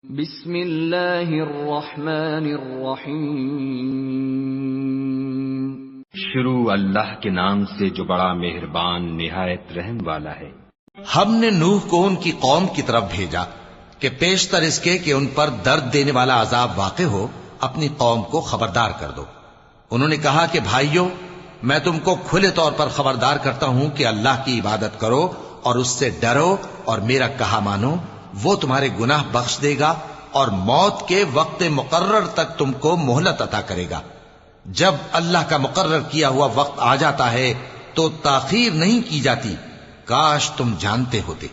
بسم اللہ الرحمن الرحیم۔ شروع اللہ کے نام سے جو بڑا مہربان نہایت رحم والا ہے۔ ہم نے نوح کو ان کی قوم کی طرف بھیجا کہ پیشتر اس کے کہ ان پر درد دینے والا عذاب واقع ہو اپنی قوم کو خبردار کر دو۔ انہوں نے کہا کہ بھائیو، میں تم کو کھلے طور پر خبردار کرتا ہوں کہ اللہ کی عبادت کرو اور اس سے ڈرو اور میرا کہا مانو، وہ تمہارے گناہ بخش دے گا اور موت کے وقت مقرر تک تم کو مہلت عطا کرے گا۔ جب اللہ کا مقرر کیا ہوا وقت آ جاتا ہے تو تاخیر نہیں کی جاتی، کاش تم جانتے ہوتے۔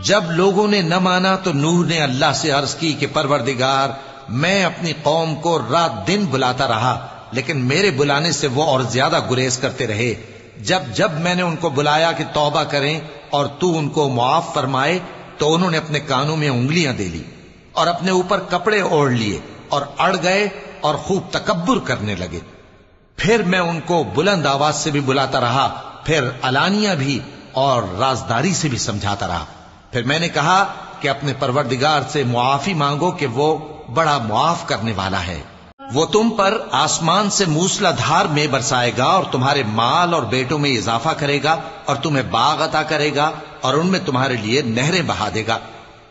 جب لوگوں نے نہ مانا تو نوح نے اللہ سے عرض کی کہ پروردگار، میں اپنی قوم کو رات دن بلاتا رہا، لیکن میرے بلانے سے وہ اور زیادہ گریز کرتے رہے۔ جب میں نے ان کو بلایا کہ توبہ کریں اور تو ان کو معاف فرمائے تو انہوں نے اپنے کانوں میں انگلیاں دے لی اور اپنے اوپر کپڑے اوڑھ لیے اور اڑ گئے اور خوب تکبر کرنے لگے۔ پھر میں ان کو بلند آواز سے بھی بلاتا رہا، پھر علانیہ بھی اور رازداری سے بھی سمجھاتا رہا۔ پھر میں نے کہا کہ اپنے پروردگار سے معافی مانگو کہ وہ بڑا معاف کرنے والا ہے۔ وہ تم پر آسمان سے موسلا دھار میں برسائے گا اور تمہارے مال اور بیٹوں میں اضافہ کرے گا اور تمہیں باغ عطا کرے گا اور ان میں تمہارے لیے نہریں بہا دے گا۔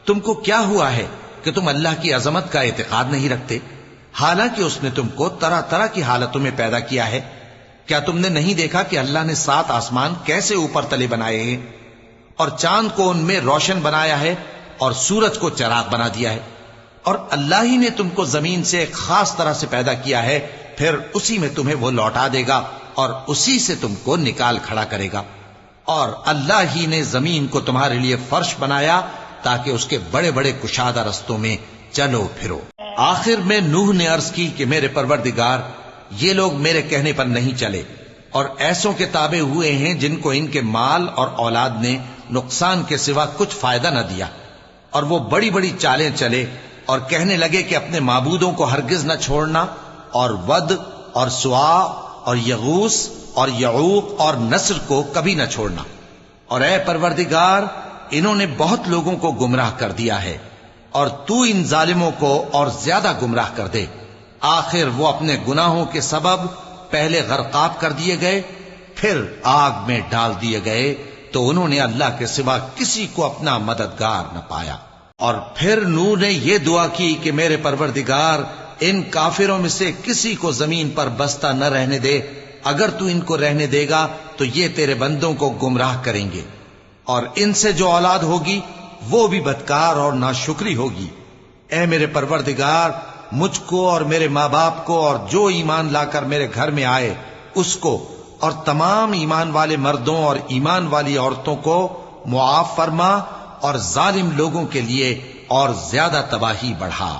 تم کو کیا ہوا ہے کہ تم اللہ کی عظمت کا اعتقاد نہیں رکھتے، حالانکہ اس نے تم کو طرح طرح کی حالتوں میں پیدا کیا ہے؟ کیا تم نے نہیں دیکھا کہ اللہ نے 7 آسمان کیسے اوپر تلے بنائے ہیں اور چاند کو ان میں روشن بنایا ہے اور سورج کو چراغ بنا دیا ہے؟ اور اللہ ہی نے تم کو زمین سے ایک خاص طرح سے پیدا کیا ہے، پھر اسی میں تمہیں وہ لوٹا دے گا اور اسی سے تم کو نکال کھڑا کرے گا۔ اور اللہ ہی نے زمین کو تمہارے لیے فرش بنایا تاکہ اس کے بڑے بڑے کشادہ رستوں میں چلو پھرو۔ آخر میں نوح نے عرض کی کہ میرے پروردگار، یہ لوگ میرے کہنے پر نہیں چلے اور ایسوں کے تابع ہوئے ہیں جن کو ان کے مال اور اولاد نے نقصان کے سوا کچھ فائدہ نہ دیا، اور وہ بڑی بڑی چالیں چلے اور کہنے لگے کہ اپنے معبودوں کو ہرگز نہ چھوڑنا، اور ود اور سوا اور یغوث اور یعوق اور نصر کو کبھی نہ چھوڑنا۔ اور اے پروردگار، انہوں نے بہت لوگوں کو گمراہ کر دیا ہے، اور تو ان ظالموں کو اور زیادہ گمراہ کر دے۔ آخر وہ اپنے گناہوں کے سبب پہلے غرقاب کر دیے گئے، پھر آگ میں ڈال دیے گئے، تو انہوں نے اللہ کے سوا کسی کو اپنا مددگار نہ پایا۔ اور پھر نوح نے یہ دعا کی کہ میرے پروردگار، ان کافروں میں سے کسی کو زمین پر بستہ نہ رہنے دے، اگر تو ان کو رہنے دے گا تو یہ تیرے بندوں کو گمراہ کریں گے، اور ان سے جو اولاد ہوگی وہ بھی بدکار اور ناشکری ہوگی۔ اے میرے پروردگار، مجھ کو اور میرے ماں باپ کو اور جو ایمان لا کر میرے گھر میں آئے اس کو اور تمام ایمان والے مردوں اور ایمان والی عورتوں کو معاف فرما، اور ظالم لوگوں کے لیے اور زیادہ تباہی بڑھا۔